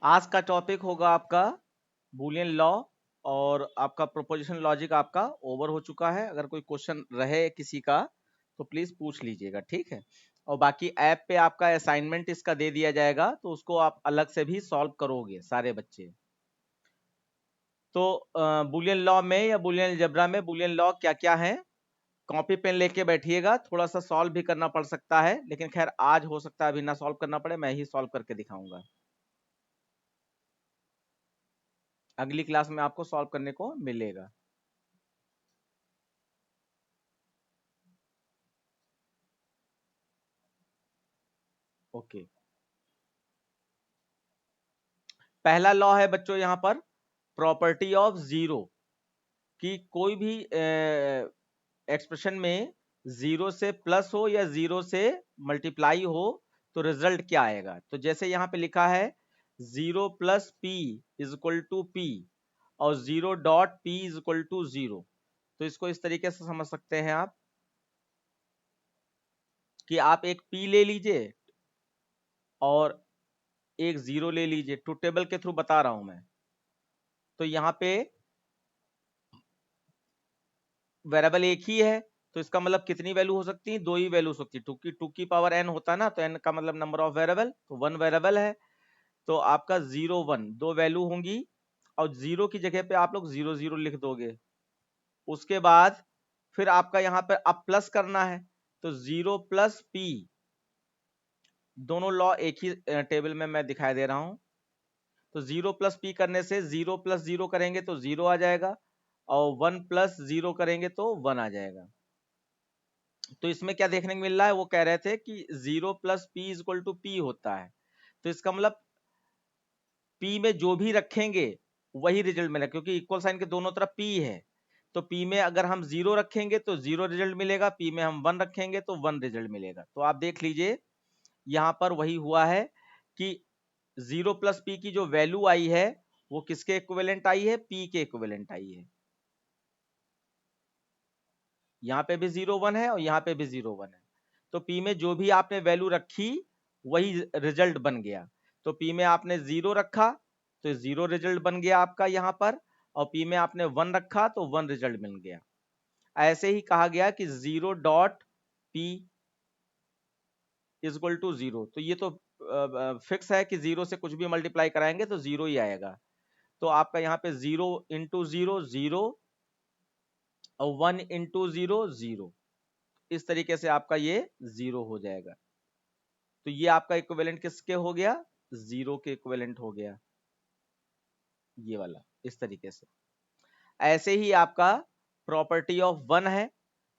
आज का टॉपिक होगा आपका बूलियन लॉ और आपका प्रोपोजिशन लॉजिक आपका ओवर हो चुका है। अगर कोई क्वेश्चन रहे किसी का तो प्लीज पूछ लीजिएगा, ठीक है। और बाकी ऐप पे आपका असाइनमेंट इसका दे दिया जाएगा, तो उसको आप अलग से भी सॉल्व करोगे सारे बच्चे। तो बूलियन लॉ में या बूलियन अलजेब्रा में बूलियन लॉ क्या क्या है, कॉपी पेन लेके बैठिएगा। थोड़ा सा सॉल्व भी करना पड़ सकता है, लेकिन खैर आज हो सकता है अभी ना सॉल्व करना पड़े, मैं ही सॉल्व करके दिखाऊंगा। अगली क्लास में आपको सॉल्व करने को मिलेगा। ओके, पहला लॉ है बच्चों यहाँ पर प्रॉपर्टी ऑफ जीरो, कि कोई भी एक्सप्रेशन में जीरो से प्लस हो या जीरो से मल्टीप्लाई हो तो रिजल्ट क्या आएगा। तो जैसे यहाँ पे लिखा है zero plus P is equal to P और zero dot P is equal to zero. तो इसको इस तरीके से समझ सकते हैं आप कि आप एक पी ले लीजिए और एक जीरो ले लीजिए। ट्रुथ टेबल के थ्रू बता रहा हूं मैं। तो यहाँ पे वेरिएबल एक ही है, तो इसका मतलब कितनी वैल्यू हो सकती है, दो ही वैल्यू हो सकती है। टू की पावर एन होता है ना, तो एन का मतलब नंबर ऑफ वेरिएबल, तो वन वेरिएबल है। तो आपका जीरो वन दो वैल्यू होंगी और जीरो की जगह पे आप लोग जीरो जीरो लिख दोगे। उसके बाद फिर आपका यहाँ पर अब प्लस करना है, तो जीरो प्लस पी, दोनों लॉ एक ही टेबल में मैं दिखाई दे रहा हूं। तो जीरो प्लस पी करने से जीरो प्लस जीरो करेंगे तो जीरो आ जाएगा और वन प्लस जीरो करेंगे तो वन आ जाएगा। तो इसमें क्या देखने को मिल रहा है, वो कह रहे थे कि zero plus P is equal to P होता है। तो इसका मतलब पी में जो भी रखेंगे वही रिजल्ट मिलेगा, क्योंकि इक्वल साइन के दोनों तरफ पी है। तो पी में अगर हम जीरो रखेंगे तो जीरो रिजल्ट मिलेगा, पी में हम वन रखेंगे तो वन रिजल्ट मिलेगा। तो आप देख लीजिए यहां पर वही हुआ है कि जीरो प्लस पी की जो वैल्यू आई है वो किसके इक्विवेलेंट आई है, पी के इक्विवेलेंट आई है। यहाँ पे भी जीरो वन है और यहाँ पे भी जीरो वन है। तो पी में जो भी आपने वैल्यू रखी वही रिजल्ट बन गया। तो पी में आपने जीरो रखा तो जीरो रिजल्ट बन गया आपका यहाँ पर, और पी में आपने वन रखा तो वन रिजल्ट मिल गया। ऐसे ही कहा गया कि zero dot P is equal to zero. तो ये तो फिक्स है कि जीरो से कुछ भी मल्टीप्लाई कराएंगे तो जीरो ही आएगा। तो आपका यहाँ पे जीरो इंटू जीरो जीरो और वन इंटू जीरो जीरो, इस तरीके से आपका ये जीरो हो जाएगा। तो ये आपका इक्विवेलेंट किसके हो गया, जीरो के इक्विवेलेंट हो गया, ये वाला इस तरीके से। ऐसे ही आपका प्रॉपर्टी ऑफ वन है,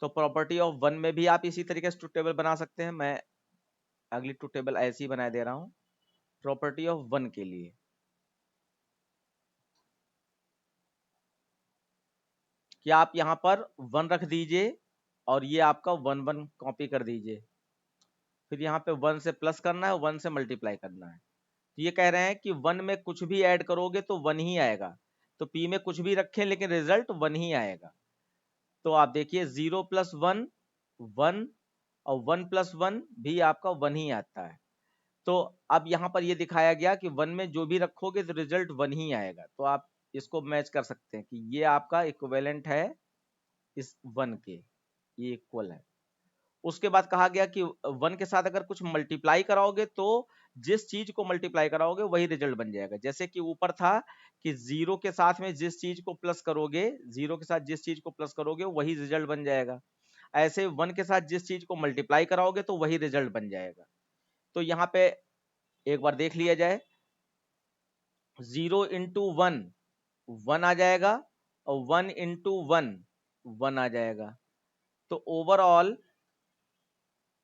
तो प्रॉपर्टी ऑफ वन में भी आप इसी तरीके से ट्रुथ टेबल बना सकते हैं। मैं अगली ट्रुथ टेबल ऐसी बना दे रहा हूं प्रॉपर्टी ऑफ वन के लिए, कि आप यहां पर वन रख दीजिए और ये आपका वन वन कॉपी कर दीजिए। फिर यहाँ पे वन से प्लस करना है, वन से मल्टीप्लाई करना है। तो ये कह रहे हैं कि वन में कुछ भी ऐड करोगे तो वन ही आएगा। तो पी में कुछ भी रखें लेकिन रिजल्ट वन ही आएगा। तो आप देखिए जीरो प्लस वन वन और वन प्लस वन भी आपका वन ही आता है। तो अब यहाँ पर ये दिखाया गया कि वन में जो भी रखोगे तो रिजल्ट वन ही आएगा। तो आप इसको मैच कर सकते हैं कि ये आपका इक्विवेलेंट है इस वन के, ये इक्वल है। उसके बाद कहा गया कि वन के साथ अगर कुछ मल्टीप्लाई कराओगे तो जिस चीज को मल्टीप्लाई कराओगे वही रिजल्ट बन जाएगा। जैसे कि ऊपर था कि जीरो के साथ में जिस चीज को प्लस करोगे, जीरो के साथ जिस चीज को प्लस करोगे वही रिजल्ट बन जाएगा। ऐसे वन के साथ जिस चीज को मल्टीप्लाई कराओगे तो वही रिजल्ट बन जाएगा। तो यहाँ पे एक बार देख लिया जाए, जीरो इंटू वन वन आ जाएगा और वन इंटू वन वन आ जाएगा। तो ओवरऑल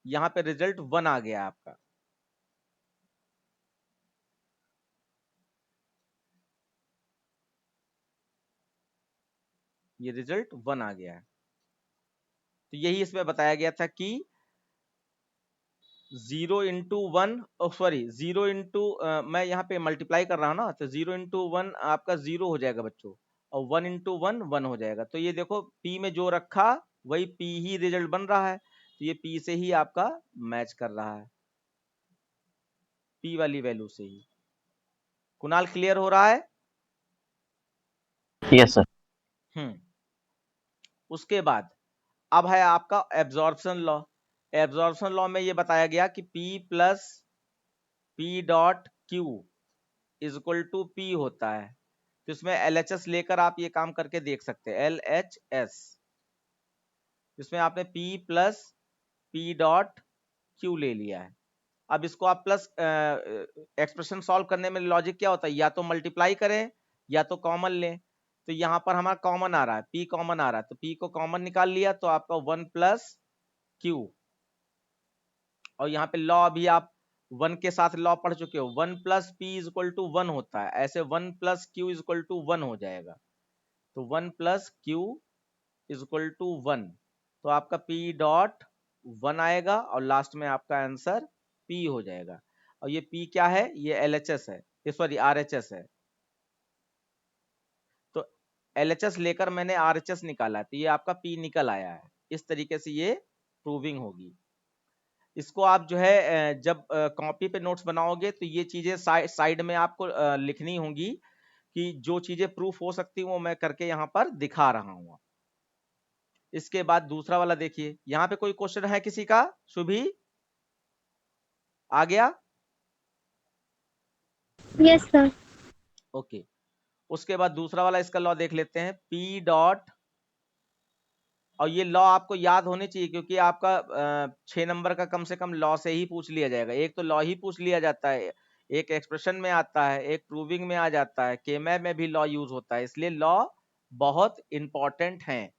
यहाँ पे रिजल्ट वन आ गया आपका। ये रिजल्ट वन आ गया है। तो यही इसमें बताया गया था कि zero into one, sorry zero into, मैं यहाँ पे मल्टीप्लाई कर रहा हूँ ना, तो जीरो इंटू वन आपका जीरो हो जाएगा बच्चों, और वन इंटू वन वन हो जाएगा। तो ये देखो पी में जो रखा वही पी ही रिजल्ट बन रहा है, तो ये पी से ही आपका मैच कर रहा है, पी वाली वैल्यू से ही। कुणाल क्लियर हो रहा है? Yes sir. उसके बाद अब है आपका एब्जॉर्प्शन लॉ। एब्जॉर्प्शन लॉ में ये बताया गया कि P plus P dot Q is equal to P होता है। तो इसमें LHS लेकर आप ये काम करके देख सकते हैं, LHS। इसमें आपने P plus P dot Q ले लिया है। अब इसको आप प्लस एक्सप्रेशन सॉल्व करने में लॉजिक क्या होता है, या तो मल्टीप्लाई करें या तो कॉमन लें। तो यहाँ पर हमारा कॉमन आ रहा है, P कॉमन आ रहा है, तो P को कॉमन निकाल लिया तो आपका 1 प्लस Q। और यहाँ पे लॉ अभी आप 1 के साथ लॉ पढ़ चुके हो, 1 plus P is equal to 1 होता है, ऐसे 1 plus Q is equal to 1 हो जाएगा। तो 1 plus Q is equal to 1, तो आपका P डॉट 1 आएगा और लास्ट में आपका आंसर P हो जाएगा। और ये P क्या है, ये LHS है, सॉरी RHS है। तो LHS लेकर मैंने RHS निकाला, तो ये आपका P निकल आया है। इस तरीके से ये प्रूविंग होगी। इसको आप जो है जब कॉपी पे नोट्स बनाओगे तो ये चीजें साइड में आपको लिखनी होंगी कि जो चीजें प्रूफ हो सकती वो मैं करके यहाँ पर दिखा रहा हूँ। इसके बाद दूसरा वाला देखिए, यहाँ पे कोई क्वेश्चन है किसी का? सुभी आ गया? Yes sir. ओके। उसके बाद दूसरा वाला इसका लॉ देख लेते हैं, P डॉट, और ये लॉ आपको याद होने चाहिए क्योंकि आपका 6 नंबर का कम से कम लॉ से ही पूछ लिया जाएगा। एक तो लॉ ही पूछ लिया जाता है, एक एक्सप्रेशन में आता है, एक प्रूविंग में आ जाता है, केमैप में भी लॉ यूज होता है, इसलिए लॉ बहुत इंपॉर्टेंट है।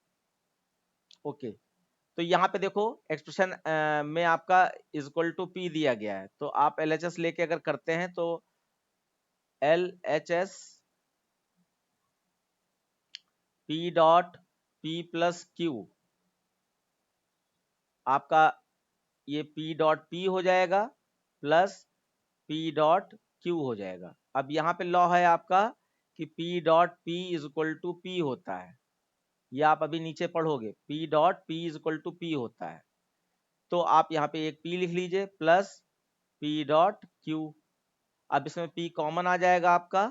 ओके, तो यहाँ पे देखो एक्सप्रेशन में आपका इज इक्वल टू P दिया गया है, तो आप LHS लेके अगर करते हैं तो LHS P dot P plus Q, आपका ये P डॉट P हो जाएगा प्लस P डॉट Q हो जाएगा। अब यहाँ पे लॉ है आपका कि P dot P is equal to P होता है, ये आप अभी नीचे पढ़ोगे, P dot P is equal to P होता है। तो आप यहाँ पे एक P लिख लीजिए प्लस P डॉट Q। अब इसमें P कॉमन आ जाएगा आपका,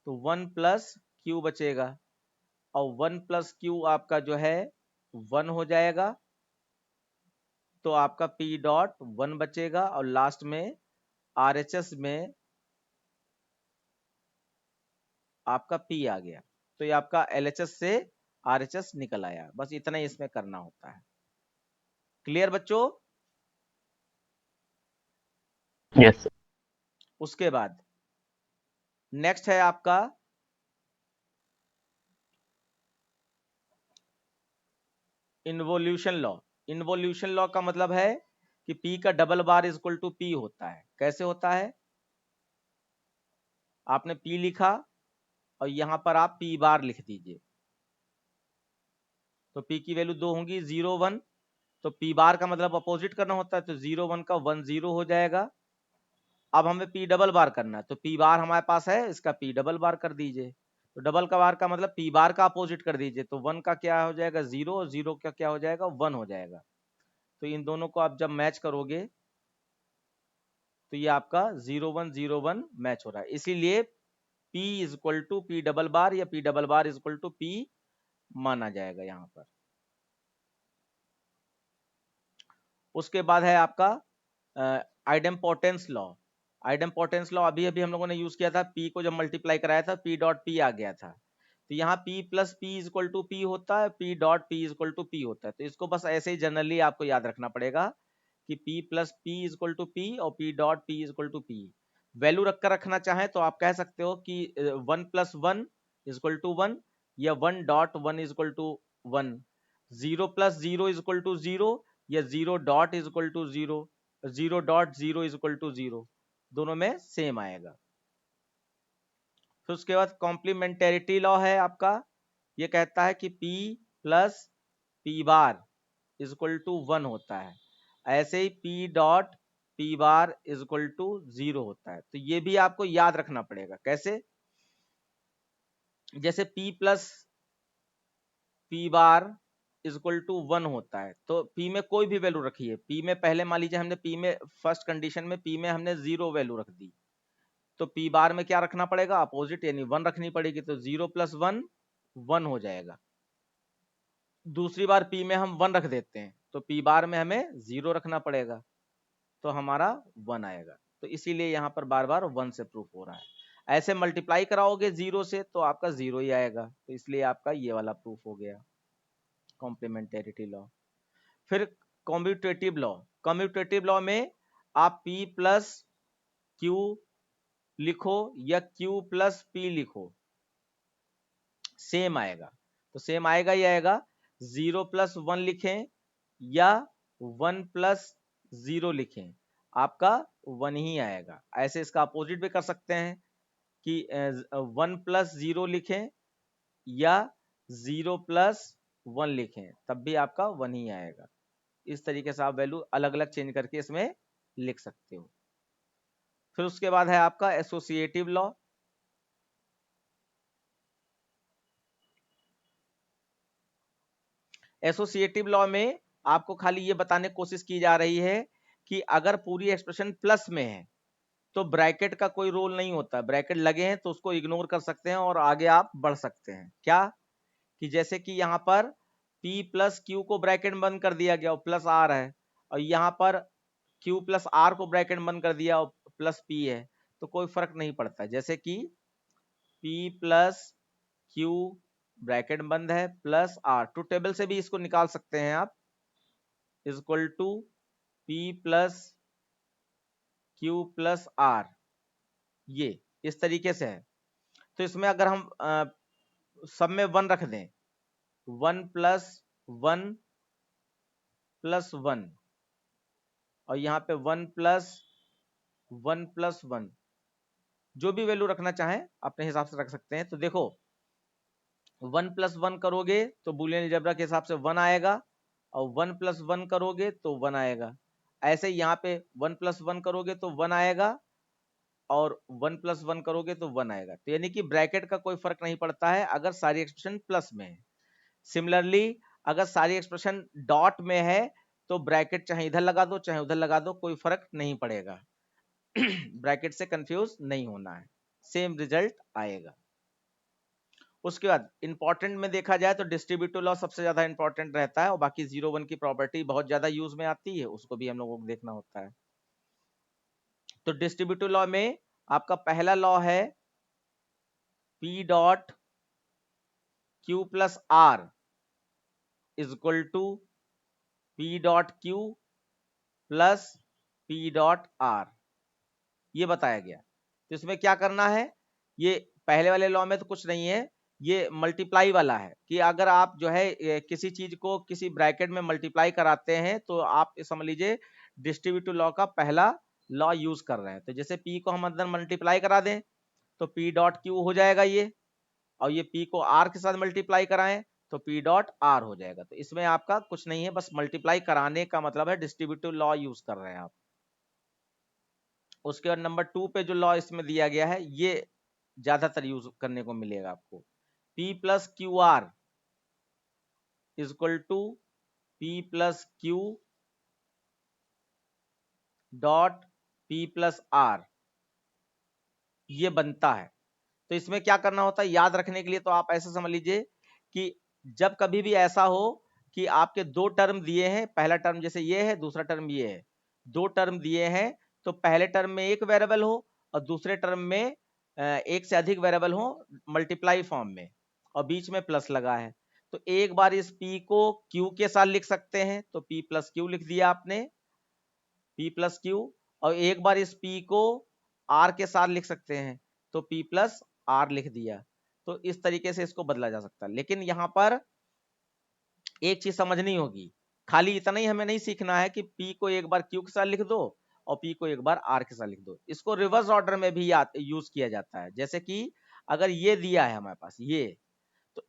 तो 1 प्लस Q बचेगा, और 1 प्लस Q आपका जो है 1 हो जाएगा, तो आपका P डॉट 1 बचेगा और लास्ट में RHS में आपका P आ गया। तो ये आपका LHS से RHS निकल आया। बस इतना ही इसमें करना होता है। क्लियर बच्चों? यस उसके बाद नेक्स्ट है आपका इन्वोल्यूशन लॉ। इन्वोल्यूशन लॉ का मतलब है कि P का double bar is equal to P होता है। कैसे होता है? आपने P लिखा और यहां पर आप P बार लिख दीजिए, तो P की वैल्यू 2 होंगी, 0 1, तो P बार का मतलब अपोजिट करना होता है, तो 0 1 का 1 0 हो जाएगा। अब हमें P डबल बार करना है, तो P बार हमारे पास है, इसका P डबल बार कर दीजिए। तो डबल का बार का मतलब P बार का अपोजिट कर दीजिए, तो 1 का क्या हो जाएगा 0, और 0 का क्या हो जाएगा 1 हो जाएगा। तो इन दोनों को आप जब मैच करोगे तो ये आपका 0 1 0 1 मैच हो रहा है। इसीलिए P is equal to P double bar या P double bar is equal to P माना जाएगा यहाँ पर। उसके बाद है आपका आइडेम्पोर्टेंस लॉ। आइडेम्पोर्टेंस लॉ अभी अभी हम लोगों ने यूज किया था, P को जब मल्टीप्लाई कराया था P डॉट P आ गया था। तो यहाँ P plus P is equal to P होता है, P dot P is equal to P होता है। तो इसको बस ऐसे ही जनरली आपको याद रखना पड़ेगा कि P plus P is equal to P और P dot P is equal to P। Value रखकर रखना चाहें तो आप कह सकते हो कि 1 प्लस 1 इज इक्वल टू 1, या 1 dot 1 is equal to 1, 0 plus 0 is equal to 0, या 0 dot is equal to 0, 0 dot 0 is equal to 0, दोनों में सेम आएगा। फिर उसके बाद कॉम्प्लीमेंटेरिटी लॉ है आपका, ये कहता है कि P plus P bar is equal to 1 होता है, ऐसे ही P dot P bar is equal to 0 होता है। तो ये भी आपको याद रखना पड़ेगा। कैसे? जैसे P plus P bar is equal to 1 होता है, तो P में कोई भी वैल्यू रखिए, P में पहले मान लीजिए हमने P में फर्स्ट कंडीशन में P में हमने 0 वैल्यू रख दी, तो पी बार में क्या रखना पड़ेगा, अपोजिट यानी 1 रखनी पड़ेगी, तो 0 + 1 1 हो जाएगा। दूसरी बार पी में हम 1 रख देते हैं, तो पी बार में हमें 0 रखना पड़ेगा, तो हमारा 1 आएगा। तो इसीलिए यहाँ पर बार बार 1 से प्रूफ हो रहा है। ऐसे मल्टीप्लाई कराओगे 0 से तो आपका 0 ही आएगा, तो इसलिए आपका ये वाला प्रूफ हो गया कॉम्प्लीमेंटेरिटी लॉ। फिर कम्यूटेटिव लॉ, कम्यूटेटिव लॉ में आप p + q लिखो या q + p लिखो, सेम आएगा। तो सेम आएगा ही आएगा। 0 + 1 लिखें या 1 + 0 लिखें, आपका 1 ही आएगा। ऐसे इसका अपोजिट भी कर सकते हैं कि 1 + 0 लिखें या 0 + 1 लिखें, तब भी आपका 1 ही आएगा। इस तरीके से आप वैल्यू अलग अलग चेंज करके इसमें लिख सकते हो। फिर उसके बाद है आपका एसोसिएटिव लॉ। एसोसिएटिव लॉ में आपको खाली ये बताने की कोशिश की जा रही है कि अगर पूरी एक्सप्रेशन प्लस में है तो ब्रैकेट का कोई रोल नहीं होता। ब्रैकेट लगे हैं तो उसको इग्नोर कर सकते हैं और आगे आप बढ़ सकते हैं। क्या कि जैसे कि यहाँ पर p + q को ब्रैकेट बंद कर दिया गया और प्लस r है, और यहाँ पर q + r को ब्रैकेट बंद कर दिया और प्लस p है, तो कोई फर्क नहीं पड़ता। जैसे कि p + q ब्रैकेट बंद है प्लस r, टू टेबल से भी इसको निकाल सकते हैं आप, equal to p + q + r, ये इस तरीके से है। तो इसमें अगर हम सब में 1 रख दें, 1 + 1 + 1, और यहाँ पे 1 + 1 + 1, जो भी वैल्यू रखना चाहें अपने हिसाब से रख सकते हैं। तो देखो 1 + 1 करोगे तो बूलियन अलजेब्रा के हिसाब से 1 आएगा, और 1 + 1 करोगे तो 1 आएगा। ऐसे यहाँ पे 1 + 1 करोगे तो 1 आएगा, और 1 + 1 करोगे तो 1 आएगा। तो यानी कि ब्रैकेट का कोई फर्क नहीं पड़ता है अगर सारी एक्सप्रेशन प्लस में है। सिमिलरली अगर सारी एक्सप्रेशन डॉट में है तो ब्रैकेट चाहे इधर लगा दो चाहे उधर लगा दो, कोई फर्क नहीं पड़ेगा। ब्रैकेट से कंफ्यूज नहीं होना है, सेम रिजल्ट आएगा। उसके बाद इंपॉर्टेंट में देखा जाए तो डिस्ट्रीब्यूटिव लॉ सबसे ज्यादा इंपॉर्टेंट रहता है, और बाकी 0 1 की प्रॉपर्टी बहुत ज्यादा यूज में आती है, उसको भी हम लोगों को देखना होता है। तो डिस्ट्रीब्यूटिव लॉ में आपका पहला लॉ है p dot q + r equal to p dot q + p dot r, ये बताया गया। तो इसमें क्या करना है, ये पहले वाले लॉ में तो कुछ नहीं है, ये मल्टीप्लाई वाला है कि अगर आप जो है किसी चीज को किसी ब्रैकेट में मल्टीप्लाई कराते हैं तो आप समझ लीजिए डिस्ट्रीब्यूटिव लॉ का पहला लॉ यूज कर रहे हैं। तो जैसे p को हम अंदर मल्टीप्लाई करा दें तो p डॉट q हो जाएगा ये, और ये p को r के साथ मल्टीप्लाई कराएं तो p डॉट r हो जाएगा। तो इसमें आपका कुछ नहीं है, बस मल्टीप्लाई कराने का मतलब है डिस्ट्रीब्यूटिव लॉ यूज कर रहे हैं आप। उसके बाद नंबर 2 पे जो लॉ इसमें दिया गया है ये ज्यादातर यूज करने को मिलेगा आपको, p + qr equal to p + q dot p + r, ये बनता है। तो इसमें क्या करना होता है याद रखने के लिए, तो आप ऐसे समझ लीजिए कि जब कभी भी ऐसा हो कि आपके दो टर्म दिए हैं, पहला टर्म जैसे ये है दूसरा टर्म ये है, दो टर्म दिए हैं, तो पहले टर्म में एक वेरिएबल हो और दूसरे टर्म में एक से अधिक वेरिएबल हो मल्टीप्लाई फॉर्म में, और बीच में प्लस लगा है, तो एक बार इस p को q के साथ लिख सकते हैं, तो p + q लिख दिया आपने, p + q, और एक बार इस p को r के साथ लिख सकते हैं तो p + r लिख दिया। तो इस तरीके से इसको बदला जा सकता है। लेकिन यहाँ पर एक चीज समझनी होगी, खाली इतना ही हमें नहीं सीखना है कि p को एक बार q के साथ लिख दो और p को एक बार r के साथ लिख दो, इसको रिवर्स ऑर्डर में भी यूज किया जाता है। जैसे कि अगर ये दिया है हमारे पास ये, तो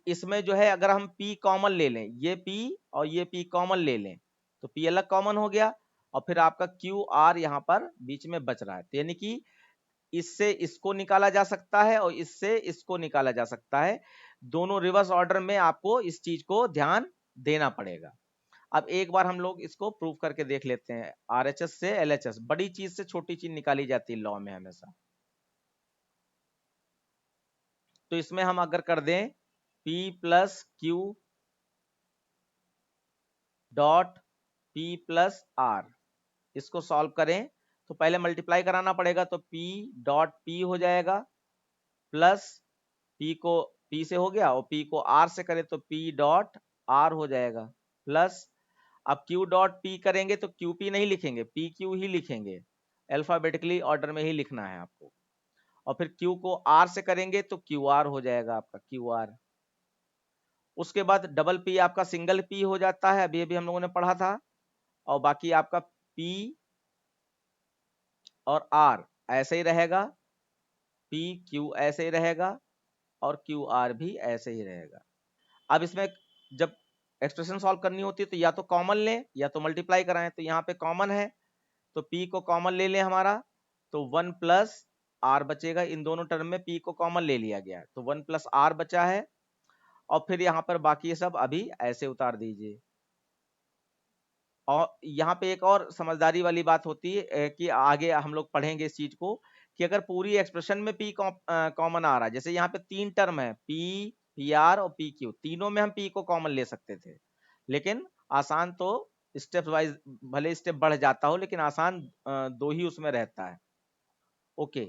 इसमें जो है अगर हम p कॉमन ले लें, ये p और ये p कॉमन ले लें तो p अलग कॉमन हो गया, और फिर आपका q r यहाँ पर बीच में बच रहा है। तो यानी कि इससे इसको निकाला जा सकता है और इससे इसको निकाला जा सकता है, दोनों रिवर्स ऑर्डर में आपको इस चीज को ध्यान देना पड़ेगा। अब एक बार हम लोग इसको प्रूव करके देख लेते हैं। RHS से LHS, बड़ी चीज से छोटी चीज निकाली जाती है लॉ में हमेशा। तो इसमें हम अगर कर दें p plus Q dot p plus r, इसको सॉल्व करें तो पहले मल्टीप्लाई कराना पड़ेगा, तो p डॉट p हो जाएगा प्लस p को p से हो गया और p को r से करें तो p डॉट r हो जाएगा प्लस, अब q डॉट p करेंगे तो qp नहीं लिखेंगे, pq ही लिखेंगे, अल्फाबेटिकली ऑर्डर में ही लिखना है आपको, और फिर q को r से करेंगे तो qr हो जाएगा आपका qr। उसके बाद डबल p आपका सिंगल p हो जाता है, अभी अभी हम लोगों ने पढ़ा था, और बाकी आपका p और r ऐसे ही रहेगा, p q ऐसे ही रहेगा और qr भी ऐसे ही रहेगा। अब इसमें जब एक्सप्रेशन सॉल्व करनी होती है तो या तो कॉमन लें या तो मल्टीप्लाई कराएं, तो यहाँ पे कॉमन है तो p को कॉमन ले लें हमारा, तो 1 प्लस r बचेगा, इन दोनों टर्म में p को कॉमन ले लिया गया तो 1 प्लस r बचा है, और फिर यहाँ पर बाकी ये सब अभी ऐसे उतार दीजिए। और यहाँ पे एक और समझदारी वाली बात होती है कि आगे हम लोग पढ़ेंगे इस चीज को, कि अगर पूरी एक्सप्रेशन में p कॉमन आ रहा है, जैसे यहाँ पे 3 टर्म है p pr और pq, तीनों में हम p को कॉमन ले सकते थे, लेकिन आसान तो स्टेप वाइज भले स्टेप बढ़ जाता हो लेकिन आसान दो ही उसमें रहता है। ओके,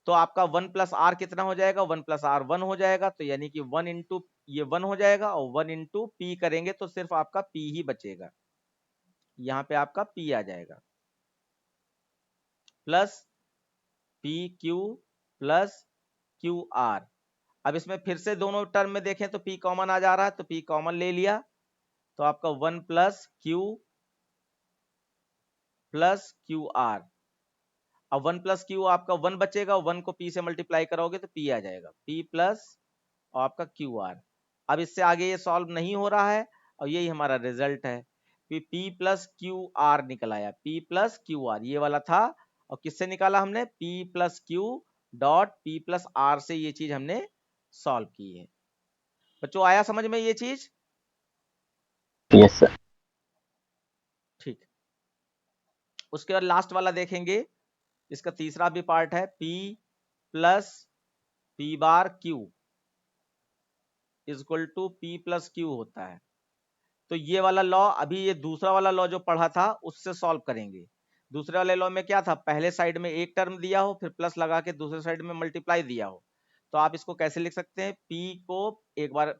तो आपका 1 प्लस आर कितना हो जाएगा, 1 प्लस आर 1 हो जाएगा, तो यानी कि 1 इंटू ये 1 हो जाएगा और 1 इंटू पी करेंगे तो सिर्फ आपका p ही बचेगा, यहाँ पे आपका p आ जाएगा plus P Q plus Q R. अब इसमें फिर से दोनों टर्म में देखें तो p कॉमन आ जा रहा है तो p कॉमन ले लिया, तो आपका 1 plus Q plus Q R, अब 1 प्लस क्यू आपका 1 बचेगा, 1 को p से मल्टीप्लाई करोगे तो p आ जाएगा, p प्लस और आपका क्यू आर। अब इससे आगे ये सॉल्व नहीं हो रहा है और यही हमारा रिजल्ट है, p प्लस क्यू आर निकल आया, p प्लस क्यू आर ये वाला था, और किससे निकाला हमने, p plus Q dot p plus R से ये चीज हमने सॉल्व की है। बच्चों आया समझ में ये चीज? Yes sir. ठीक, उसके बाद लास्ट वाला देखेंगे, इसका तीसरा भी पार्ट है, p plus p bar q equal to p plus q होता है। तो ये वाला लॉ, अभी ये दूसरा वाला लॉ जो पढ़ा था उससे सॉल्व करेंगे। दूसरे वाले लॉ में क्या था, पहले साइड में एक टर्म दिया हो फिर प्लस लगा के दूसरे साइड में मल्टीप्लाई दिया हो, तो आप इसको कैसे लिख सकते हैं, p को एक बार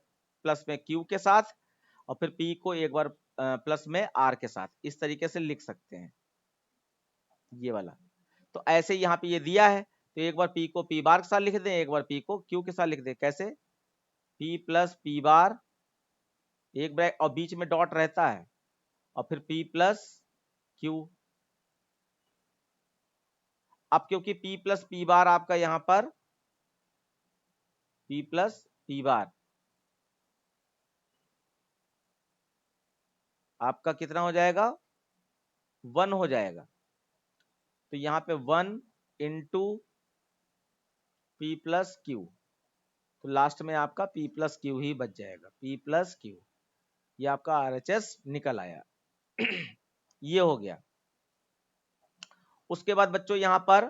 प्लस में q के साथ और फिर p को एक बार प्लस में r के साथ, इस तरीके से लिख सकते हैं ये वाला। तो ऐसे यहाँ पे ये दिया है तो एक बार p को p बार के साथ लिख दें, एक बार p को q के साथ लिख दें, कैसे, p प्लस p बार एक ब्रैकेट और बीच में डॉट रहता है और फिर p प्लस q। अब क्योंकि p प्लस p बार आपका यहां पर p प्लस p बार आपका कितना हो जाएगा, 1 हो जाएगा, तो यहाँ पे 1 इंटू p प्लस क्यू, तो लास्ट में आपका p प्लस क्यू ही बच जाएगा, p प्लस क्यू, ये आपका RHS निकल आया ये हो गया। उसके बाद बच्चों यहाँ पर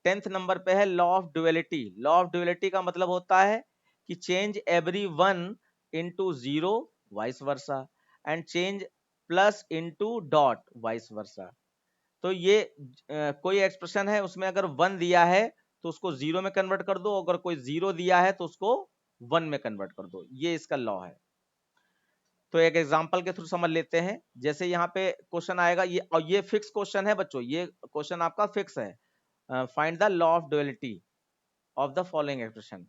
10th नंबर पे है law of duality. Law of duality का मतलब होता है कि change every one into zero vice versa and change plus into dot vice versa. तो ये कोई एक्सप्रेशन है उसमें अगर 1 दिया है तो उसको 0 में कन्वर्ट कर दो, अगर कोई 0 दिया है तो उसको 1 में कन्वर्ट कर दो, ये इसका लॉ है। तो एक एग्जांपल के थ्रू समझ लेते हैं, जैसे यहाँ पे क्वेश्चन आएगा ये, और ये फिक्स क्वेश्चन है बच्चों, ये क्वेश्चन आपका फिक्स है, find the law of duality of the following expression.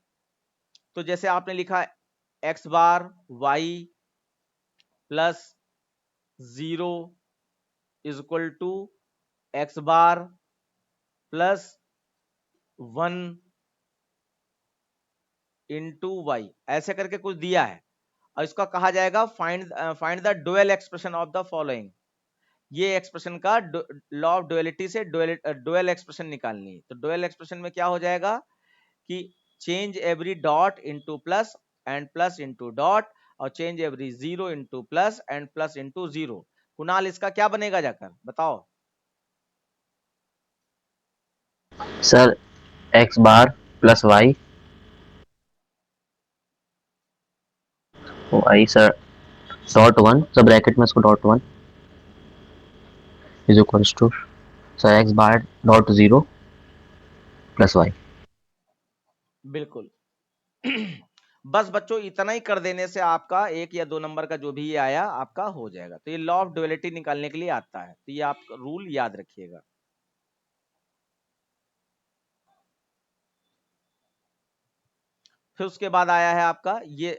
तो जैसे आपने लिखा x bar y plus 0 is equal to X bar plus 1 into Y, ऐसे करके कुछ दिया है और इसका कहा जाएगा find the dual expression of the following. ये एक्सप्रेशन का लॉ ऑफ डुअलिटी से डुअल एक्सप्रेशन निकालनी है। तो डुअल एक्सप्रेशन में क्या हो जाएगा कि change every dot into plus and plus into dot, और change every zero into plus and plus into zero. Kunal इसका क्या बनेगा जाकर बताओ। Sir x bar plus y y sir dot 1, sir bracket में इसको dot 1 is equals to sir x bar dot 0 plus y। बिल्कुल। बस बच्चों इतना ही कर देने से आपका 1 या 2 नंबर का जो भी ये आया आपका हो जाएगा। तो ये लॉ ऑफ ड्युअलिटी निकालने के लिए आता है, तो ये आप रूल याद रखिएगा। फिर उसके बाद आया है आपका ये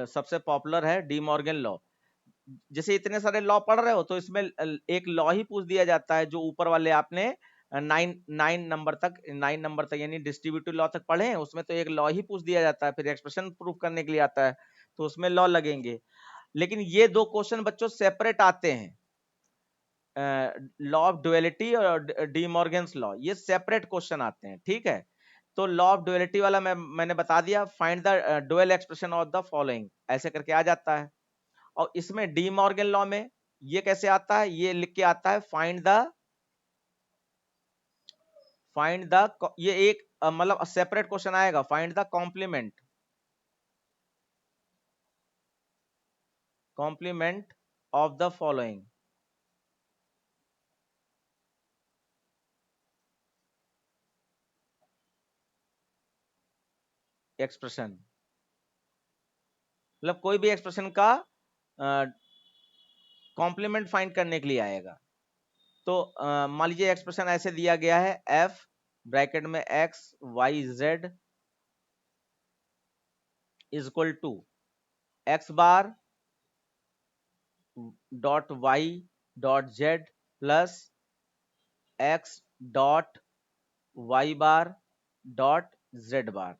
सबसे पॉपुलर है डी मॉर्गन लॉ। जैसे इतने सारे लॉ पढ़ रहे हो तो इसमें एक लॉ ही पूछ दिया जाता है जो ऊपर वाले आपने 9 नंबर तक यानी डिस्ट्रीब्यूटिव लॉ तक पढ़े हैं, उसमें तो एक लॉ ही पूछ दिया जाता है, फिर एक्सप्रेशन प्रूफ करने के लिए आता है तो उसमें लॉ लगेंगे। लेकिन ये 2 क्वेश्चन बच्चों सेपरेट आते हैं, लॉ ऑफ ड्युअलिटी और डी मॉर्गन्स लॉ, ये सेपरेट क्वेश्चन आते हैं, ठीक है। तो लॉ ऑफ ड्युअलिटी वाला मैंने बता दिया, find the dual expression of the following, ऐसे करके आ जाता है। और इसमें डी मॉर्गन लॉ में ये कैसे आता है, ये लिख के आता है फाइंड द ये एक मतलब सेपरेट क्वेश्चन आएगा, find the complement of the following expression, मतलब कोई भी एक्सप्रेशन का कॉम्प्लीमेंट फाइंड करने के लिए आएगा। तो मान लीजिए एक्सप्रेशन ऐसे दिया गया है, f ब्रैकेट में x y z is equal to x bar dot y dot z plus x dot y bar dot z bar,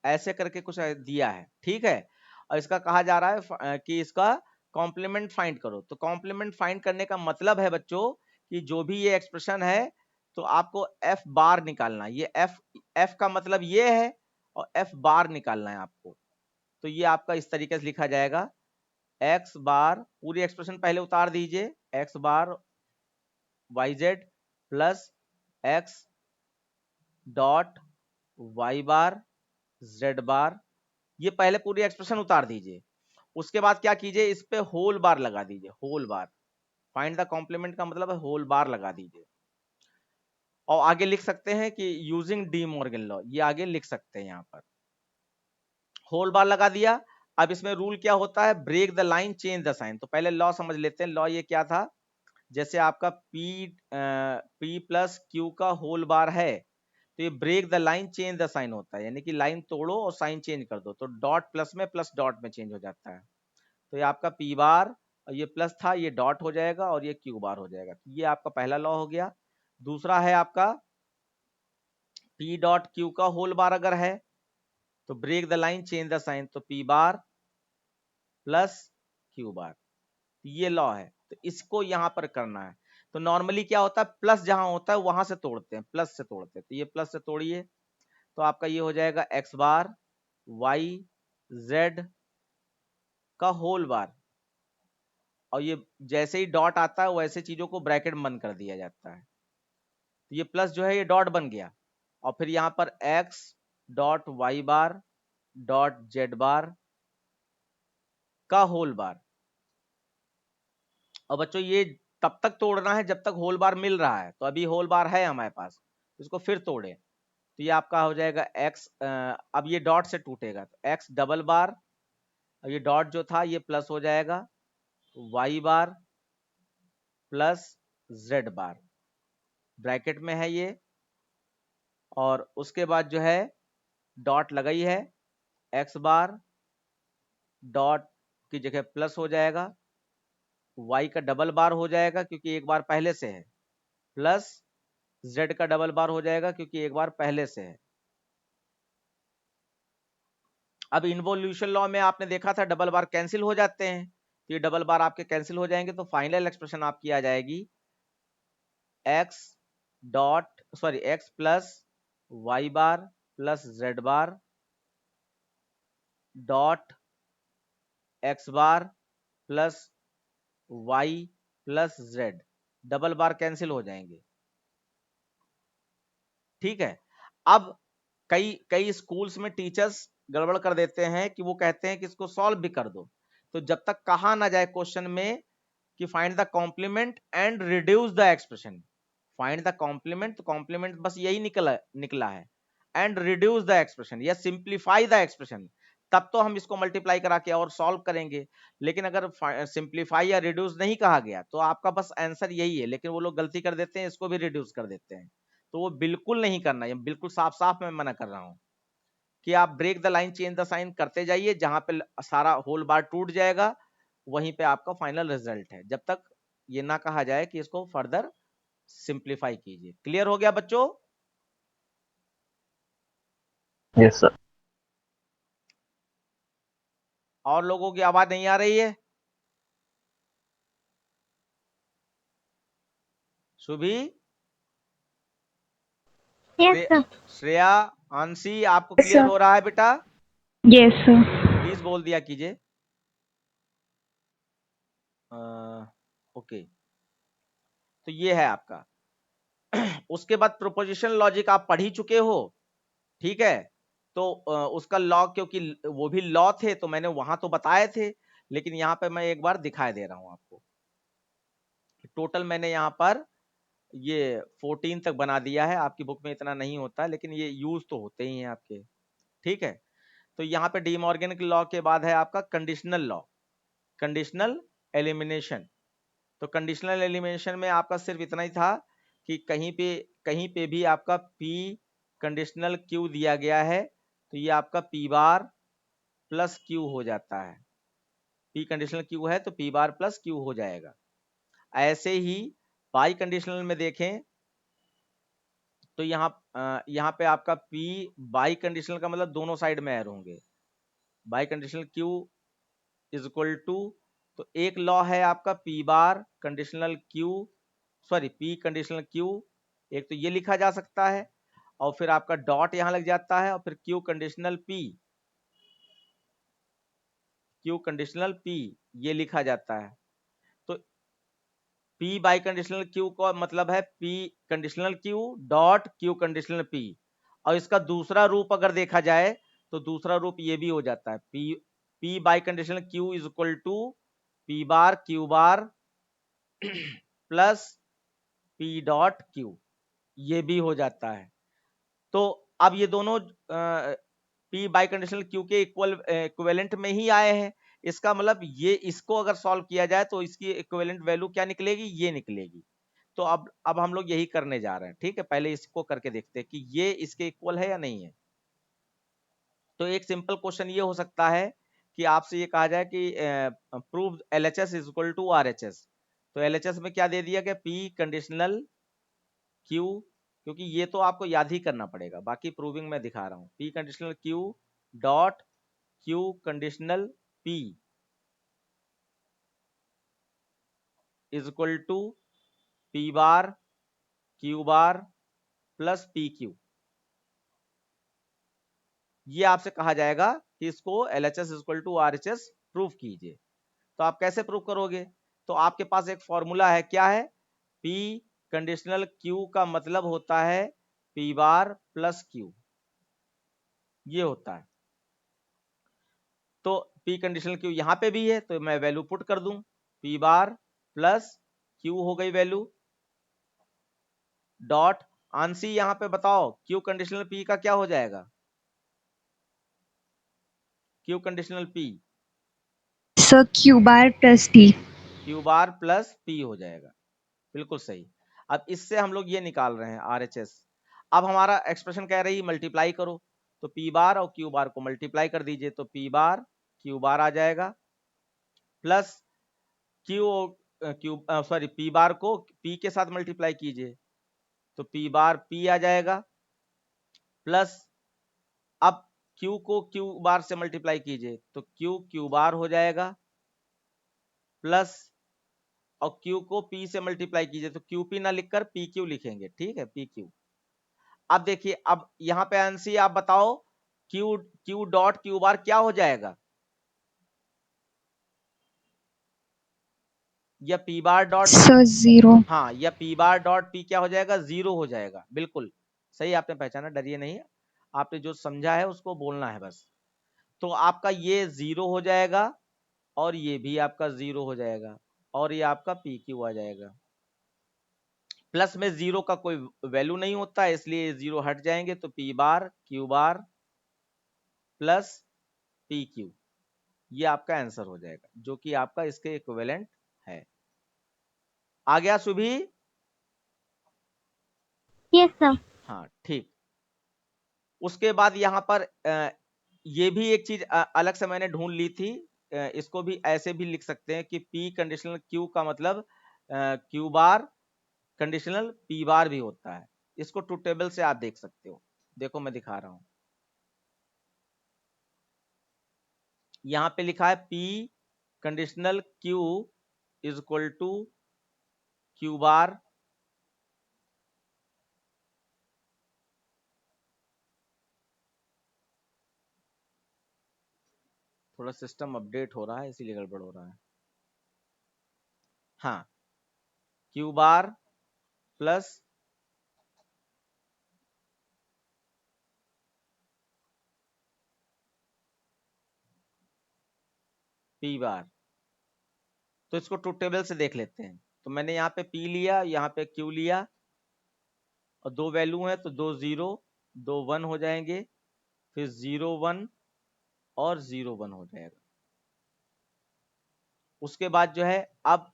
ऐसे करके कुछ दिया है, ठीक है। और इसका कहा जा रहा है कि इसका कॉम्प्लीमेंट फाइंड करो। तो कॉम्प्लीमेंट फाइंड करने का मतलब है बच्चों कि जो भी ये एक्सप्रेशन है तो आपको f बार निकालना है, ये f का मतलब ये है और f बार निकालना है आपको। तो ये आपका इस तरीके से लिखा जाएगा, x बार पूरी एक्सप्रेशन पहले उतार दीजिए, x बार yz plus x dot y बार z बार, ये पहले पूरी एक्सप्रेशन उतार दीजिए। उसके बाद क्या कीजिए, इस पे होल बार लगा दीजिए, whole bar, find the complement का मतलब है होल बार लगा दीजिए। और आगे लिख सकते हैं कि यूजिंग डी मॉर्गन लॉ, ये आगे लिख सकते हैं, यहां पर होल बार लगा दिया। अब इसमें रूल क्या होता है, break the line change the sign. तो पहले लॉ समझ लेते हैं, लॉ ये क्या था, जैसे आपका p प्लस क्यू का होल बार है तो ये break the line change the sign होता है, यानी कि लाइन तोड़ो और साइन चेंज कर दो, तो डॉट प्लस में प्लस डॉट में चेंज हो जाता है। तो ये आपका p बार और ये प्लस था ये डॉट हो जाएगा और ये क्यू बार हो जाएगा। तो ये आपका पहला लॉ हो गया। दूसरा है आपका p डॉट क्यू का होल बार अगर है तो break the line change the sign, तो p bar plus Q bar, ये लॉ है। तो इसको यहां पर करना है। तो नॉर्मली क्या होता है, प्लस जहां होता है वहां से तोड़ते हैं, प्लस से तोड़ते हैं, तो ये प्लस से तोड़िए तो आपका ये हो जाएगा x बार y z का होल बार, और ये जैसे ही डॉट आता है वैसे चीजों को ब्रैकेट में बंद कर दिया जाता है, तो ये प्लस जो है ये डॉट बन गया। और फिर यहां पर x dot y bar dot z बार का होल बार। और बच्चों ये तब तक तोड़ना है जब तक होल बार मिल रहा है, तो अभी होल बार है हमारे पास, इसको फिर तोड़े तो ये आपका हो जाएगा x, अब ये डॉट से टूटेगा तो x डबल बार, और ये डॉट जो था ये प्लस हो जाएगा y बार प्लस z बार, ब्रैकेट में है ये। और उसके बाद जो है डॉट लगाई है, x बार डॉट की जगह प्लस हो जाएगा, y का डबल बार हो जाएगा क्योंकि एक बार पहले से है, प्लस z का डबल बार हो जाएगा क्योंकि एक बार पहले से है। अब इन्वोल्यूशन लॉ में आपने देखा था डबल बार कैंसिल हो जाते हैं, तो ये डबल बार आपके कैंसिल हो जाएंगे, तो फाइनल एक्सप्रेशन आपकी आ जाएगी x plus y bar plus z bar dot x bar plus y plus z, double bar cancel हो जाएंगे, ठीक है। अब कई कई स्कूल्स में टीचर्स गड़बड़ कर देते हैं कि वो कहते हैं कि इसको सॉल्व भी कर दो। तो जब तक कहा ना जाए क्वेश्चन में कि find the complement and reduce the expression, find the complement, तो कॉम्प्लीमेंट बस यही निकला है, एंड रिड्यूस द एक्सप्रेशन या सिंप्लीफाई द एक्सप्रेशन, तब तो हम इसको मल्टीप्लाई करा के और सॉल्व करेंगे। लेकिन अगर सिंप्लीफाई या रिड्यूस नहीं कहा गया तो आपका बस आंसर यही है, लेकिन वो लोग गलती कर देते हैं, इसको भी रिड्यूस कर देते हैं। तो वो बिल्कुल नहीं करना है, बिल्कुल साफ साफ मैं मना कर रहा हूं कि आप break the line change the sign करते जाइए, जहां पे सारा होल बार टूट जाएगा वहीं पे आपका फाइनल रिजल्ट है, जब तक ये ना कहा जाए कि इसको फर्दर सिंप्लीफाई कीजिए। क्लियर हो गया बच्चों? Yes sir. और लोगों की आवाज नहीं आ रही है? सुभी, Yes, sir. श्रेया, आंसी, आपको Yes, क्लियर sir. हो रहा है बेटा? Yes, sir. प्लीज बोल दिया कीजिए। ओके, तो ये है आपका। उसके बाद प्रोपोजिशन लॉजिक आप पढ़ ही चुके हो, ठीक है? तो उसका लॉ, क्योंकि वो भी लॉ थे तो मैंने वहां तो बताए थे, लेकिन यहाँ पे मैं एक बार दिखाई दे रहा हूं आपको। टोटल मैंने यहाँ पर ये 14 तक बना दिया है, आपकी बुक में इतना नहीं होता, लेकिन ये यूज तो होते ही हैं आपके, ठीक है? तो यहाँ पे डी मॉर्गन के लॉ के बाद है आपका कंडीशनल लॉ, कंडीशनल एलिमिनेशन। तो कंडीशनल एलिमिनेशन में आपका सिर्फ इतना ही था कि कहीं पे भी आपका P कंडीशनल Q दिया गया है तो ये आपका P बार प्लस Q हो जाता है। P कंडीशनल Q है तो P बार प्लस Q हो जाएगा। ऐसे ही बाई कंडीशनल में देखें तो यहाँ पे आपका P बाई कंडीशनल का मतलब दोनों साइड में ऐड होंगे। Biconditional Q is equal to, तो एक लॉ है आपका P bar conditional Q, sorry P conditional Q, एक तो ये लिखा जा सकता है, और फिर आपका डॉट यहां लग जाता है, और फिर Q conditional P, Q conditional P ये लिखा जाता है। तो P बाई कंडीशनल Q का मतलब है P conditional Q dot Q conditional P, और इसका दूसरा रूप अगर देखा जाए तो दूसरा रूप ये भी हो जाता है, P biconditional Q is equal to P bar Q bar plus P dot Q, ये भी हो जाता है। तो अब ये दोनों P बाई कंडीशनल Q के इक्विवेलेंट में ही आए हैं, इसका मतलब ये इसको अगर सॉल्व किया जाए तो इसकी इक्विवेलेंट वैल्यू क्या निकलेगी, ये निकलेगी। तो अब हम लोग यही करने जा रहे हैं, ठीक है? पहले इसको करके देखते हैं कि ये इसके इक्वल है या नहीं है। तो एक सिंपल क्वेश्चन ये हो सकता है कि आपसे ये कहा जाए कि prove LHS is equal to RHS, तो LHS में क्या दे दिया गया, P कंडीशनल Q, क्योंकि ये तो आपको याद ही करना पड़ेगा, बाकी प्रूविंग मैं दिखा रहा हूं। P conditional Q dot Q conditional P is equal to P bar Q bar plus PQ, ये आपसे कहा जाएगा कि इसको LHS equal to RHS prove कीजिए। तो आप कैसे प्रूव करोगे? तो आपके पास एक फॉर्मूला है, क्या है? P कंडीशनल Q का मतलब होता है P बार प्लस Q, ये होता है। तो P कंडीशनल Q यहां पे भी है तो मैं वैल्यू पुट कर दूं, P बार प्लस Q हो गई वैल्यू, डॉट आंसी यहां पे बताओ Q कंडीशनल P का क्या हो जाएगा? Q conditional P, Sir, Q bar plus T. Q bar plus P हो जाएगा, बिल्कुल सही। अब इससे हम लोग ये निकाल रहे हैं RHS। अब हमारा एक्सप्रेशन कह रही है मल्टीप्लाई करो, तो P बार और Q बार को मल्टीप्लाई कर दीजिए, तो P बार Q बार आ जाएगा प्लस सॉरी P बार को P के साथ मल्टीप्लाई कीजिए तो P बार P आ जाएगा, प्लस अब Q को Q बार से मल्टीप्लाई कीजिए तो Q बार हो जाएगा, प्लस और Q को P से मल्टीप्लाई कीजिए तो QP ना लिखकर PQ लिखेंगे, ठीक है? PQ। अब देखिए, अब यहां पे आंसर आप बताओ Q डॉट Q बार क्या हो जाएगा, या P बार डॉट Sir, 0. हाँ, या P बार डॉट P क्या हो जाएगा, 0 हो जाएगा। बिल्कुल सही आपने पहचाना, डरिए नहीं, आपने जो समझा है उसको बोलना है बस। तो आपका ये 0 हो जाएगा और ये भी आपका 0 हो जाएगा और ये आपका पी क्यू आ जाएगा। प्लस में 0 का कोई वैल्यू नहीं होता है, इसलिए 0 हट जाएंगे, तो पी बार Q bar plus P Q, ये आपका आंसर हो जाएगा, जो कि आपका इसके इक्विवेलेंट है। आ गया सुभी? Yes sir. हाँ ठीक। उसके बाद यहाँ पर ये भी एक चीज अलग से मैंने ढूंढ ली थी, इसको भी ऐसे भी लिख सकते हैं कि पी कंडीशनल क्यू का मतलब क्यू बार कंडीशनल पी बार भी होता है। इसको ट्रुथ टेबल से आप देख सकते हो। देखो मैं दिखा रहा हूं, यहाँ पे लिखा है P conditional Q is equal to Q bar थोड़ा सिस्टम अपडेट हो रहा है इसीलिए गड़बड़ हो रहा है। हाँ, क्यू बार प्लस पी बार। तो इसको ट्रुथ टेबल से देख लेते हैं। तो मैंने यहाँ पे पी लिया, यहाँ पे क्यू लिया और दो वैल्यू है तो दो जीरो दो वन हो जाएंगे, फिर 0 1 और 0 1 हो जाएगा। उसके बाद जो है अब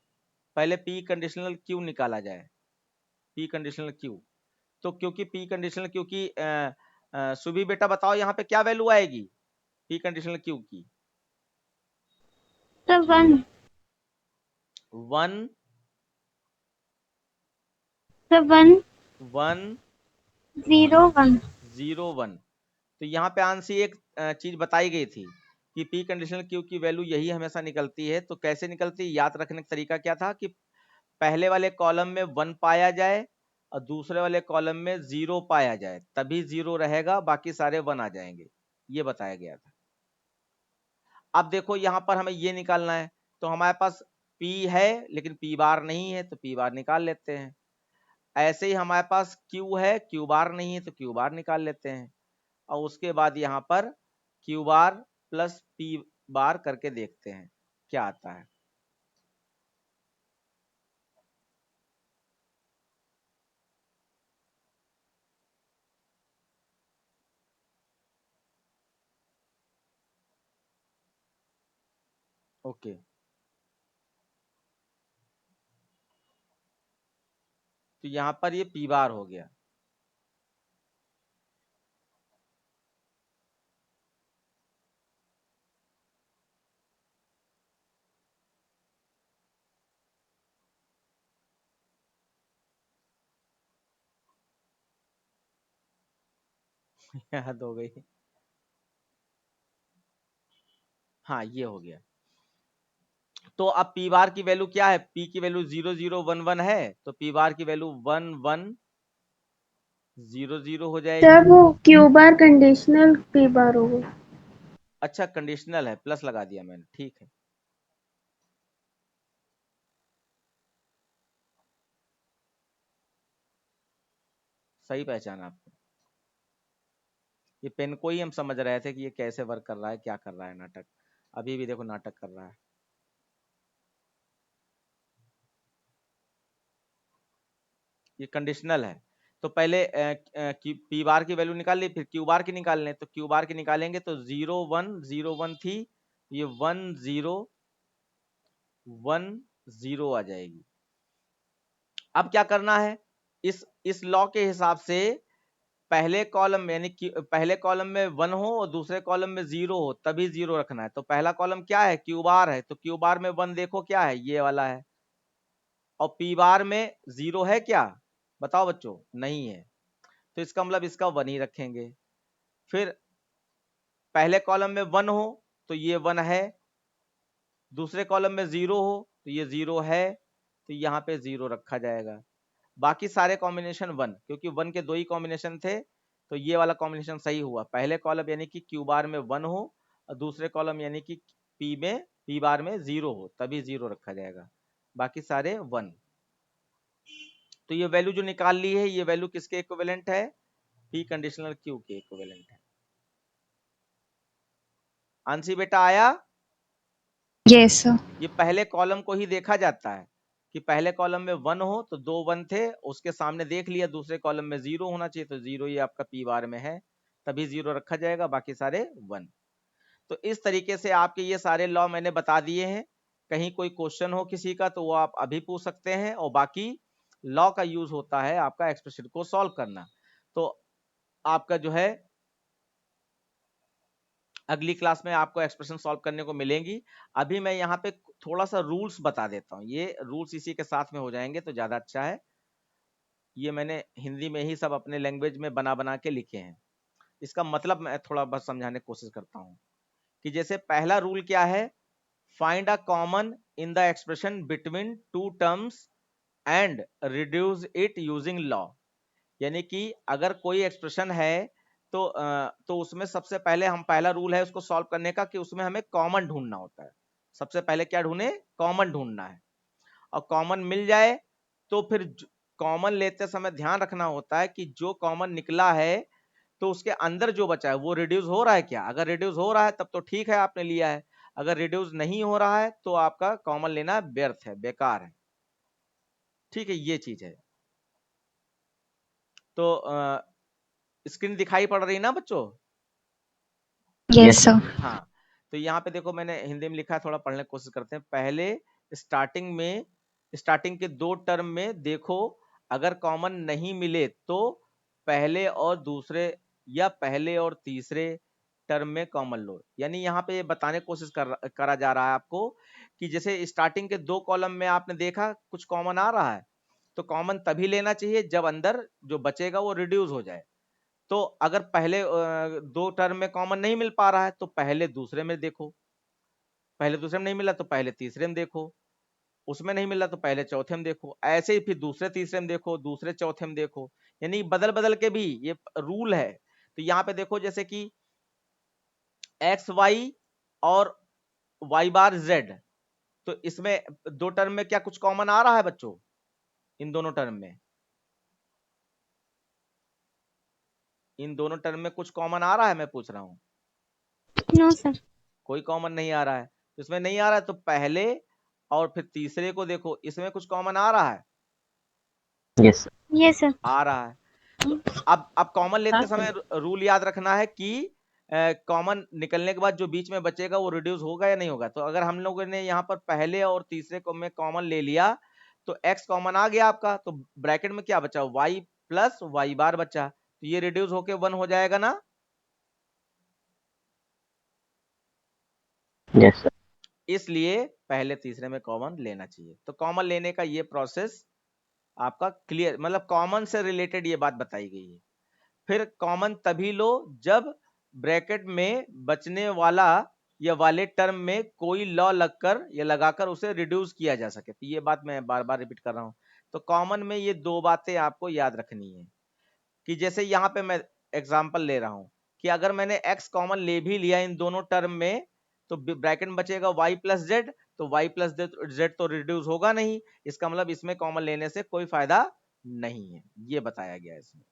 पहले पी कंडीशनल क्यू निकाला जाए। पी कंडीशनल क्यू, तो क्योंकि पी कंडीशनल क्योंकि सुबी बेटा बताओ यहाँ पे क्या वैल्यू आएगी पी कंडीशनल क्यू की? सर 1। 1 सर 1 1 0 1। 0 1। तो यहाँ पे आंसर एक चीज बताई गई थी कि पी कंडीशनल क्यू की वैल्यू यही हमेशा निकलती है। तो कैसे निकलती है, याद रखने का तरीका क्या था कि पहले वाले कॉलम में 1 पाया जाए और दूसरे वाले कॉलम में 0 पाया जाए, तभी 0 रहेगा, बाकी सारे 1 आ जाएंगे, ये बताया गया था। अब देखो यहाँ पर हमें ये निकालना है, तो हमारे पास P है लेकिन P बार नहीं है, तो P बार निकाल लेते हैं। ऐसे ही हमारे पास Q है, Q बार नहीं है, तो Q बार निकाल लेते हैं। और उसके बाद यहाँ पर Q बार प्लस P बार करके देखते हैं क्या आता है। ओके, तो यहाँ पर ये P बार हो गया। हद हो गई। हाँ ये हो गया। तो अब P बार की वैल्यू क्या है? P की वैल्यू 0 0 1 1 है, तो P बार की वैल्यू 1 1 0 0 हो जाएगी। सर वो क्यू बार कंडीशनल पी बार होगा। अच्छा कंडीशनल है, प्लस लगा दिया मैंने, ठीक है। सही पहचाना आपने। ये पेन को ही हम समझ रहे थे कि ये कैसे वर्क कर रहा है, क्या कर रहा है नाटक। अभी भी देखो नाटक कर रहा है। ये कंडीशनल है, तो पहले पी बार की वैल्यू निकाल ली, फिर क्यू बार की निकाल लें। तो क्यू बार की निकालेंगे तो 0 1 0 1 थी, ये 1 0 1 0 आ जाएगी। अब क्या करना है, इस लॉ के हिसाब से पहले कॉलम यानी कि पहले कॉलम में 1 हो और दूसरे कॉलम में 0 हो, तभी 0 रखना है। तो पहला कॉलम क्या है, क्यू बार है, तो क्यू बार में 1 देखो क्या है, ये वाला है। और पी बार में 0 है क्या, बताओ बच्चों, नहीं है, तो इसका मतलब इसका 1 ही रखेंगे। फिर पहले कॉलम में 1 हो तो ये 1 है, दूसरे कॉलम में 0 हो तो ये 0 है, तो यहाँ पे 0 रखा जाएगा। बाकी सारे कॉम्बिनेशन 1, क्योंकि 1 के दो ही कॉम्बिनेशन थे, तो ये वाला कॉम्बिनेशन सही हुआ। पहले कॉलम यानी कि क्यू बार में 1 हो और दूसरे कॉलम यानी कि पी बार में 0 हो, तभी 0 रखा जाएगा, बाकी सारे 1। तो ये वैल्यू जो निकाल ली है, ये वैल्यू किसके इक्विवेलेंट है, पी कंडीशनल क्यू के इक्विवेलेंट है। आंसी बेटा आया? Yes sir. ये पहले कॉलम को ही देखा जाता है कि पहले कॉलम में 1 हो तो 2 1 थे, उसके सामने देख लिया दूसरे कॉलम में 0 होना चाहिए तो 0 ये आपका पी बार में है, तभी 0 रखा जाएगा, बाकी सारे 1। तो इस तरीके से आपके ये सारे लॉ मैंने बता दिए हैं। कहीं कोई क्वेश्चन हो किसी का तो वो आप अभी पूछ सकते हैं, और बाकी लॉ का यूज होता है आपका एक्सप्रेशन को सॉल्व करना। तो आपका जो है अगली क्लास में आपको एक्सप्रेशन सॉल्व करने को मिलेंगी। अभी मैं यहाँ पे थोड़ा सा रूल्स बता देता हूँ, ये रूल्स इसी के साथ में हो जाएंगे तो ज्यादा अच्छा है। ये मैंने हिंदी में ही सब अपने लैंग्वेज में बना बना के लिखे हैं, इसका मतलब मैं थोड़ा बस समझाने की कोशिश करता हूँ कि जैसे पहला रूल क्या है, find a common in the expression between two terms and reduce it using law. यानी कि अगर कोई एक्सप्रेशन है तो उसमें सबसे पहले हम पहला रूल है उसको सॉल्व करने का कि उसमें हमें कॉमन ढूंढना होता है। सबसे पहले क्या ढूंढे, कॉमन ढूंढना है, और कॉमन मिल जाए तो फिर कॉमन लेते समय ध्यान रखना होता है कि जो कॉमन निकला है तो उसके अंदर जो बचा है वो रिड्यूस हो रहा है क्या। अगर रिड्यूस हो रहा है तब तो ठीक है आपने लिया है, अगर रिड्यूस नहीं हो रहा है तो आपका कॉमन लेना व्यर्थ है, बेकार है। ठीक है, ये चीज है। तो स्क्रीन दिखाई पड़ रही ना बच्चों? Yes sir. हाँ, तो यहाँ पे देखो मैंने हिंदी में लिखा है, थोड़ा पढ़ने की कोशिश करते हैं। पहले स्टार्टिंग के 2 टर्म में देखो, अगर कॉमन नहीं मिले तो पहले और दूसरे या पहले और तीसरे टर्म में कॉमन लो। यानी यहाँ पे ये बताने की कोशिश करा जा रहा है आपको कि जैसे स्टार्टिंग के 2 कॉलम में आपने देखा कुछ कॉमन आ रहा है, तो कॉमन तभी लेना चाहिए जब अंदर जो बचेगा वो रिड्यूस हो जाए। तो अगर पहले 2 टर्म में कॉमन नहीं मिल पा रहा है तो पहले दूसरे में देखो, पहले दूसरे में नहीं मिला तो पहले तीसरे में देखो, उसमें नहीं मिला तो पहले चौथे में देखो, ऐसे ही फिर दूसरे तीसरे में देखो, दूसरे चौथे में देखो। यानी बदल बदल के भी ये रूल है। तो यहाँ पे देखो जैसे कि एक्स वाई और वाई बार जेड, तो इसमें 2 टर्म में क्या कुछ कॉमन आ रहा है बच्चों? इन दोनों टर्म में, इन दोनों टर्म में कुछ कॉमन आ रहा है, मैं पूछ रहा हूँ। No sir. कोई कॉमन नहीं आ रहा है, तो इसमें नहीं आ रहा है तो पहले और फिर तीसरे को देखो, इसमें कुछ कॉमन आ रहा है? Yes yes sir. आ रहा है। तो अब कॉमन लेते समय रूल याद रखना है कि कॉमन निकलने के बाद जो बीच में बचेगा वो रिड्यूस होगा या नहीं होगा। तो अगर हम लोगों ने यहाँ पर पहले और तीसरे को में कॉमन ले लिया तो x कॉमन आ गया आपका, तो ब्रैकेट में क्या बचा, y प्लस वाई बार बचा, तो ये रिड्यूस होके 1 हो जाएगा ना। Yes sir. इसलिए पहले तीसरे में कॉमन लेना चाहिए। तो कॉमन लेने का ये प्रोसेस आपका क्लियर, मतलब कॉमन से रिलेटेड ये बात बताई गई है। फिर कॉमन तभी लो जब ब्रैकेट में बचने वाला या वाले टर्म में कोई लॉ लगकर या लगाकर उसे रिड्यूस किया जा सके। तो ये बात मैं बार बार रिपीट कर रहा हूं। तो कॉमन में ये 2 बातें आपको याद रखनी है कि जैसे यहाँ पे मैं एग्जांपल ले रहा हूं कि अगर मैंने x कॉमन ले भी लिया इन दोनों टर्म में तो ब्रैकेट में बचेगा y प्लस जेड, तो y प्लस जेड तो रिड्यूस होगा नहीं, इसका मतलब इसमें कॉमन लेने से कोई फायदा नहीं है, ये बताया गया है इसमें।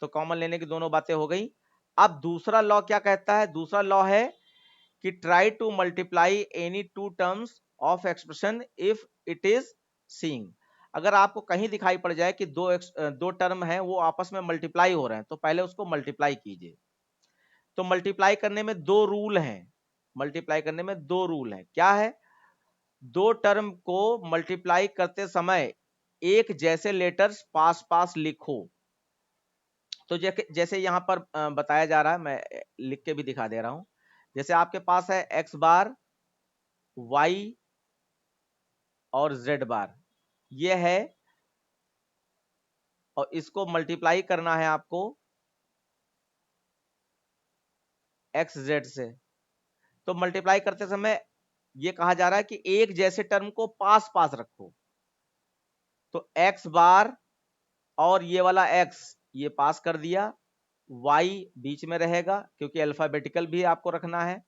तो कॉमन लेने की दोनों बातें हो गई। अब दूसरा लॉ क्या कहता है, दूसरा लॉ है कि try to multiply any 2 terms of expression if it is seeing. अगर आपको कहीं दिखाई पड़ जाए कि दो टर्म है वो आपस में मल्टीप्लाई हो रहे हैं तो पहले उसको मल्टीप्लाई कीजिए। तो मल्टीप्लाई करने में 2 रूल हैं, मल्टीप्लाई करने में 2 रूल हैं। क्या है, 2 टर्म को मल्टीप्लाई करते समय एक जैसे लेटर्स पास पास लिखो। तो जैसे यहां पर बताया जा रहा है, मैं लिख के भी दिखा दे रहा हूं। जैसे आपके पास है एक्स बार, वाई और जेड बार, ये है, और इसको मल्टीप्लाई करना है आपको एक्स जेड से। तो मल्टीप्लाई करते समय ये कहा जा रहा है कि एक जैसे टर्म को पास पास रखो। तो एक्स बार और ये वाला एक्स ये पास कर दिया, वाई बीच में रहेगा क्योंकि अल्फाबेटिकल भी आपको रखना है,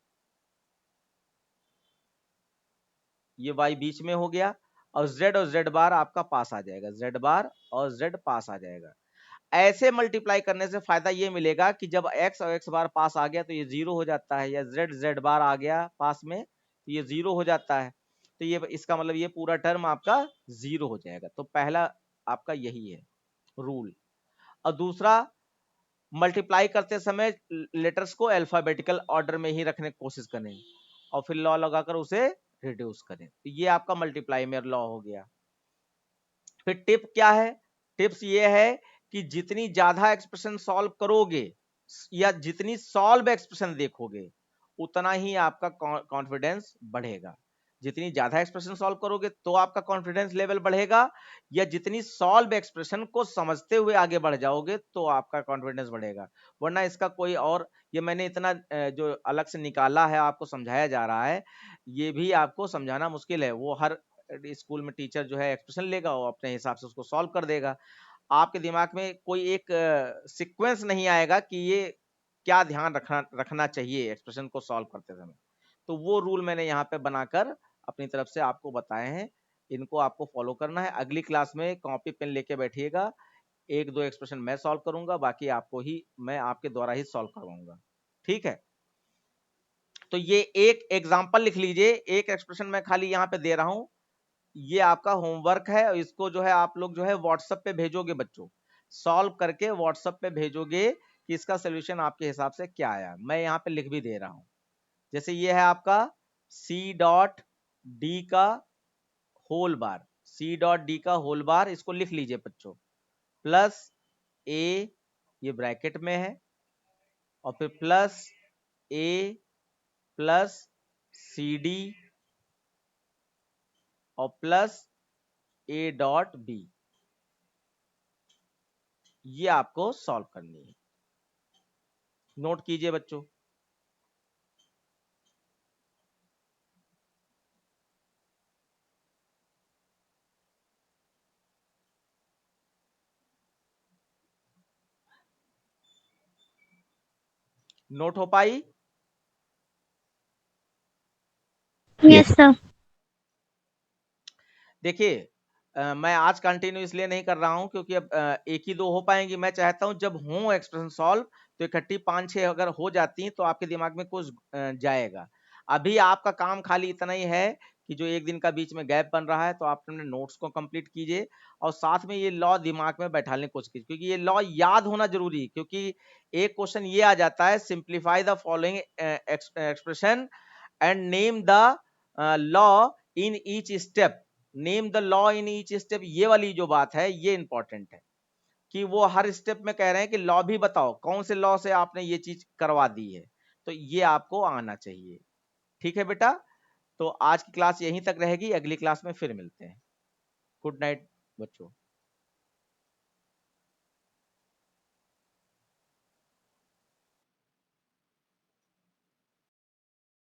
ये y बीच में हो गया, और z बार आपका पास आ जाएगा, z बार और z पास आ जाएगा। ऐसे मल्टीप्लाई करने से फायदा ये मिलेगा कि जब x और x बार पास आ गया तो ये 0 हो जाता है, या z बार आ गया पास में तो ये 0 हो जाता है। तो ये इसका मतलब ये पूरा टर्म आपका 0 हो जाएगा। तो पहला आपका यही है रूल। और दूसरा, मल्टीप्लाई करते समय लेटर्स को अल्फाबेटिकल ऑर्डर में ही रखने की कोशिश करें और फिर लॉ लगाकर उसे रिड्यूस करें। तो ये आपका मल्टीप्लाई में लॉ हो गया। फिर टिप क्या है? टिप्स ये है कि जितनी ज्यादा एक्सप्रेशन सॉल्व करोगे या जितनी सॉल्व एक्सप्रेशन देखोगे उतना ही आपका कॉन्फिडेंस बढ़ेगा। जितनी ज्यादा एक्सप्रेशन सॉल्व करोगे तो आपका कॉन्फिडेंस लेवल बढ़ेगा, या जितनी सॉल्व एक्सप्रेशन को समझते हुए आगे बढ़ जाओगे तो आपका कॉन्फिडेंस बढ़ेगा। वरना इसका कोई और, ये मैंने इतना जो अलग से निकाला है आपको समझाया जा रहा है, ये भी आपको समझाना मुश्किल है। वो हर स्कूल में टीचर जो है एक्सप्रेशन लेगा और अपने हिसाब से उसको सॉल्व कर देगा। आपके दिमाग में कोई एक सीक्वेंस नहीं आएगा कि ये क्या ध्यान रखना चाहिए एक्सप्रेशन को सॉल्व करते समय। तो वो रूल मैंने यहाँ पे बनाकर अपनी तरफ से आपको बताए हैं, इनको आपको फॉलो करना है। अगली क्लास में कॉपी पेन लेके बैठिएगा, एक दो एक्सप्रेशन मैं सॉल्व करूंगा, बाकी आपको ही मैं आपके द्वारा ही सॉल्व करवाऊंगा। ठीक है, तो ये एक एग्जाम्पल लिख लीजिए, एक एक्सप्रेशन मैं खाली यहाँ पे दे रहा हूं, ये आपका होमवर्क है और इसको जो है आप लोग जो है व्हाट्सएप पे भेजोगे बच्चों, सॉल्व करके व्हाट्सएप पे भेजोगे कि इसका सोल्यूशन आपके हिसाब से क्या आया। मैं यहाँ पे लिख भी दे रहा हूं, जैसे ये है आपका सी डॉट डी का whole bar, C dot D का होल बार, इसको लिख लीजिए बच्चों, प्लस ए, ये ब्रैकेट में है, और फिर प्लस ए प्लस सी डी और प्लस ए डॉट बी, ये आपको सॉल्व करनी है। नोट कीजिए बच्चों। नोट हो पाई? Yes sir. देखिए, मैं आज कंटिन्यू इसलिए नहीं कर रहा हूं क्योंकि अब एक ही दो हो पाएंगी। मैं चाहता हूं जब हो एक्सप्रेशन सॉल्व तो इकट्ठी 5-6 अगर हो जाती हैं तो आपके दिमाग में कुछ जाएगा। अभी आपका काम खाली इतना ही है कि जो एक दिन का बीच में गैप बन रहा है तो आप अपने नोट्स को कंप्लीट कीजिए और साथ में ये लॉ दिमाग में बैठाने की कोशिश कीजिए, क्योंकि ये लॉ याद होना जरूरी है। क्योंकि एक क्वेश्चन ये आ जाता है, simplify the following expression and name the law in each step, name the law in each step. ये वाली जो बात है ये इंपॉर्टेंट है कि वो हर स्टेप में कह रहे हैं कि लॉ भी बताओ, कौन से लॉ से आपने ये चीज करवा दी है, तो ये आपको आना चाहिए। ठीक है बेटा, तो आज की क्लास यहीं तक रहेगी, अगली क्लास में फिर मिलते हैं। गुड नाइट बच्चों।